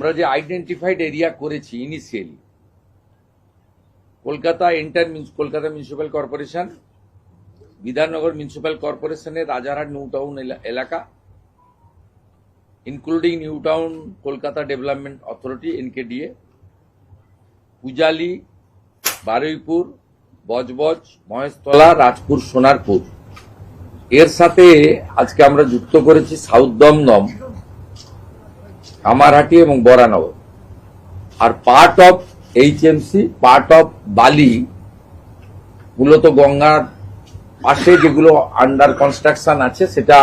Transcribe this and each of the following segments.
আমরা যে identified area করেছি initially Kolkata municipal corporation, Bidhannagar municipal কর্পোরেশনের রাজারহাট নিউ টাউন এলাকা, including new town Kolkata development authority NKDA, Pujali, Baruipur, Budge Budge, Maheshtala, Rajpur, Sonarpur, এর সাথে আজকে আমরা যুক্ত করেছি সাউথ দমদম, কামারহাটি এবং বরানগর। আর part of HMC, part of Bally, মূলত গঙ্গার পাশে যেগুলো আন্ডার কনস্ট্রাকশন আছে সেটা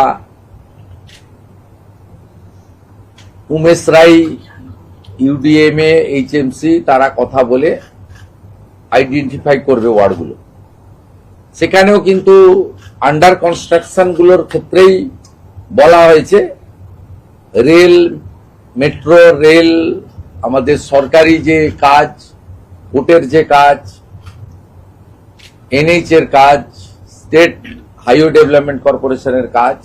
উমেশ রাই, UDMA, HMC তারা কথা বলে আইডেন্টিফাই করবে ওয়ার্ডগুলো। সেখানেও কিন্তু আন্ডার কনস্ট্রাকশন গুলোর ক্ষেত্রেই বলা হয়েছে রেল, মেট্রো রেল, আমাদের সরকারি যে কাজ, কোর্টের যে কাজ, NH এর কাজ, স্টেট হাইওয়ে ডেভেলপমেন্ট কর্পোরেশনের কাজ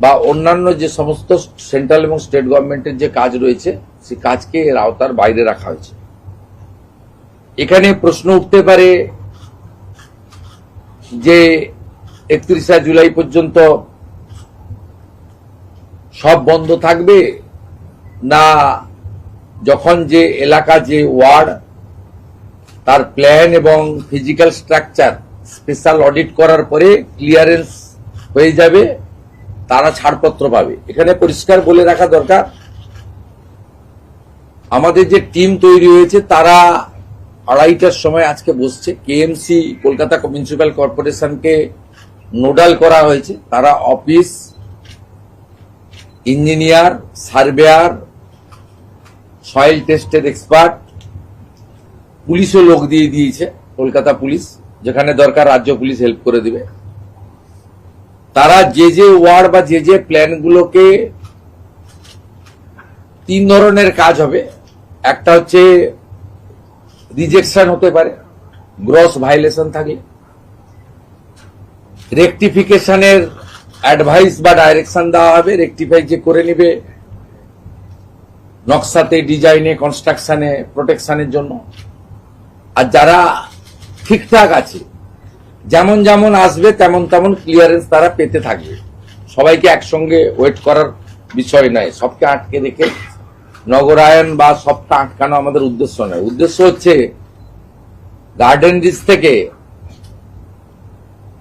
বা অন্যান্য যে সমস্ত সেন্ট্রাল এবং স্টেট গভর্নমেন্টের যে কাজ রয়েছে সেই কাজকে এর আওতার বাইরে রাখা হয়েছে। এখানে প্রশ্ন উঠতে পারে যে 31শে জুলাই পর্যন্ত সব বন্ধ থাকবে, না যখন যে এলাকা, যে ওয়ার্ড, তার প্ল্যান এবং ফিজিক্যাল স্ট্রাকচার স্পেশাল অডিট করার পরে ক্লিয়ারেন্স হয়ে যাবে তারা ছাড়পত্র পাবে। এখানে পরিষ্কার বলে রাখা দরকার, আমাদের যে টিম তৈরি হয়েছে তারা 2:30টার সময় আজকে বসছে। KMC কলকাতা মিউনিসিপ্যাল কর্পোরেশনকে নোডাল করা হয়েছে, তারা অফিস, ইঞ্জিনিয়ার, সার্ভেয়ার, সয়েল টেস্টের এক্সপার্ট, পুলিশও লোক দিয়ে দিয়েছে, কলকাতা পুলিশ, যেখানে দরকার রাজ্য পুলিশ হেল্প করে দিবে। তারা যে যে ওয়ার্ড বা যে যে প্ল্যানগুলোকে, 3 ধরনের কাজ হবে। একটা হচ্ছে রিজেকশন হতে পারে গ্রস ভায়োলেশন থাকলে, রেকটিফিকেশনের অ্যাডভাইস বা ডাইরেকশন দেওয়া হবে, রেকটিফাই যে করে নিবে নকশাতে, ডিজাইনে, কনস্ট্রাকশনে, প্রোটেকশনের জন্য। আর যারা ঠিকঠাক আছে, যেমন যেমন আসবে তেমন তেমন ক্লিয়ারেন্স তারা পেতে থাকবে। সবাইকে একসঙ্গে ওয়েট করার বিষয় নয়, সবকে আটকে রেখে নগরায়ন বা সবটা আটকানো আমাদের উদ্দেশ্য নয়। উদ্দেশ্য হচ্ছে গার্ডেন রিচ থেকে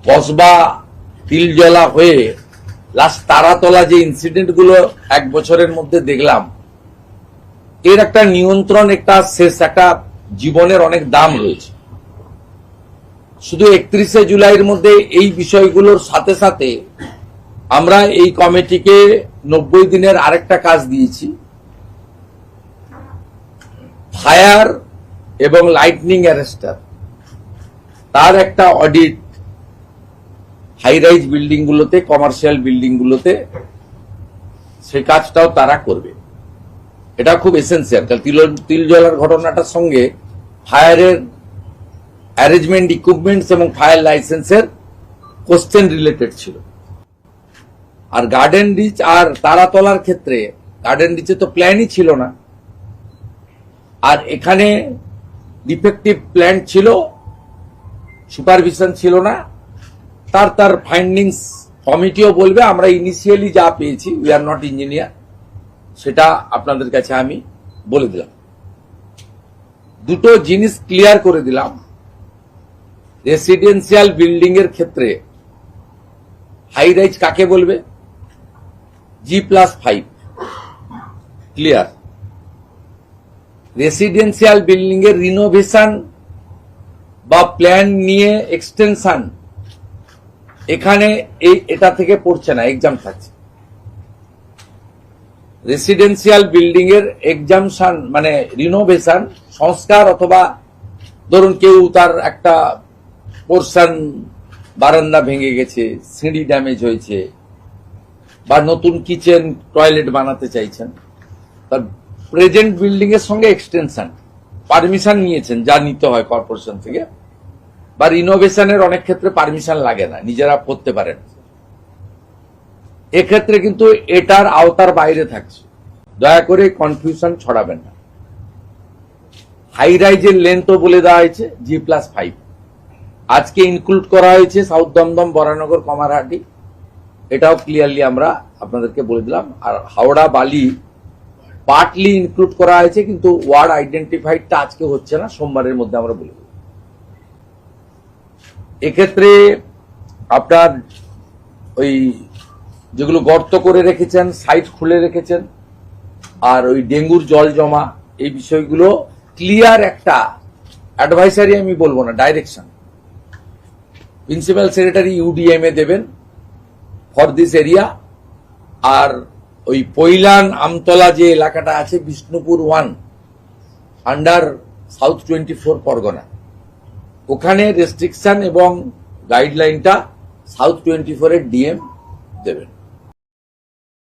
কসবা, তিলজলা হয়ে লাস্ট তারাতলা যে ইনসিডেন্ট গুলো 1 বছরের মধ্যে দেখলাম, এর একটা নিয়ন্ত্রণ, একটা শেষ, একটা জীবনের অনেক দাম রয়েছে। শুধু 31শে জুলাইয়ের মধ্যে এই বিষয়গুলোর সাথে সাথে আমরা এই কমিটিকে 90 দিনের আরেকটা কাজ দিয়েছি, ফায়ার এবং লাইটনিং অ্যারেস্টার, তার একটা অডিট হাই রাইজ বিল্ডিং গুলোতে, কমার্শিয়াল বিল্ডিং গুলোতে, সেই কাজটাও তারা করবে। এটা খুব এসেন্সিয়াল, কারণ তিলজলার ঘটনাটার সঙ্গে ফায়ারের অ্যারেঞ্জমেন্ট, ইকুইপমেন্টস এবং ফায়ার লাইসেন্সের কোশ্চেন রিলেটেড ছিল। আর গার্ডেন রিচ আর তারাতলার ক্ষেত্রে গার্ডেন রিচে তো প্ল্যানই ছিল না, আর এখানে ডিফেক্টিভ প্ল্যান ছিল, সুপারভিশন ছিল না। তার ফাইন্ডিংস কমিটিও বলবে। আমরা ইনিশিয়ালি যা পেয়েছি, উই আর নট ইঞ্জিনিয়ার, সেটা আপনাদের কাছে আমি বলে দিলাম। দুটো জিনিস ক্লিয়ার করে দিলাম। রেসিডেন্সিয়াল বিল্ডিং এর ক্ষেত্রে হাই রাইজ কাকে বলবে? G+5, clear. রেসিডেন্সিয়াল বিল্ডিং এর রিনোভেশন বা প্ল্যান নিয়ে এক্সটেনশন এখানে এটা থেকে পড়ছে না, এক্সাম থাকছে। রেসিডেন্সিয়াল বিল্ডিং এর এক্সামশন মানে রিনোভেশন, সংস্কার, অথবা ধরুন কেউ তার একটা পোর্শন, বারান্দা ভেঙে গেছে, সিঁড়ি ড্যামেজ হয়েছে, বা নতুন কিচেন, টয়লেট বানাতে চাইছেন, তার প্রেজেন্ট বিল্ডিং এর সঙ্গে এক্সটেনশন, পারমিশন নিয়েছেন যা নিতে হয় কর্পোরেশন থেকে, বা রিনোভেশনের অনেক ক্ষেত্রে পারমিশন লাগে না, নিজেরা করতে পারেন, এক্ষেত্রে কিন্তু এটার আওতার বাইরে থাকছে। দয়া করে কনফিউশন ছড়াবেন না। হাই রাইজের লেন্থও বলে দেওয়া হয়েছে G+5, আজকে ইনক্লুড করা হয়েছে সাউথ দমদম, বরানগর, কমারহাটি, এটাও ক্লিয়ারলি আমরা আপনাদেরকে বলে দিলাম। আর হাওড়া বালি পার্টলি ইনক্লুড করা হয়েছে, কিন্তু ওয়ার্ড আইডেন্টিফাইডটা আজকে হচ্ছে না, সোমবারের মধ্যে আমরা বলে দেব। এক্ষেত্রে আপনার ওই যেগুলো গর্ত করে রেখেছেন, সাইট খুলে রেখেছেন, আর ওই ডেঙ্গুর জল জমা, এই বিষয়গুলো ক্লিয়ার একটা অ্যাডভাইসারি, আমি বলবো না, ডাইরেকশন প্রিন্সিপাল সেক্রেটারি UDM এ দেবেন ফর দিস এরিয়া। আর ওই পৈলান আমতলা যে এলাকাটা আছে, বিষ্ণুপুর 1 আন্ডার সাউথ 24 পরগনা, ওখানে রেস্ট্রিকশন এবং গাইডলাইনটা সাউথ 24 এর DM দেবেন।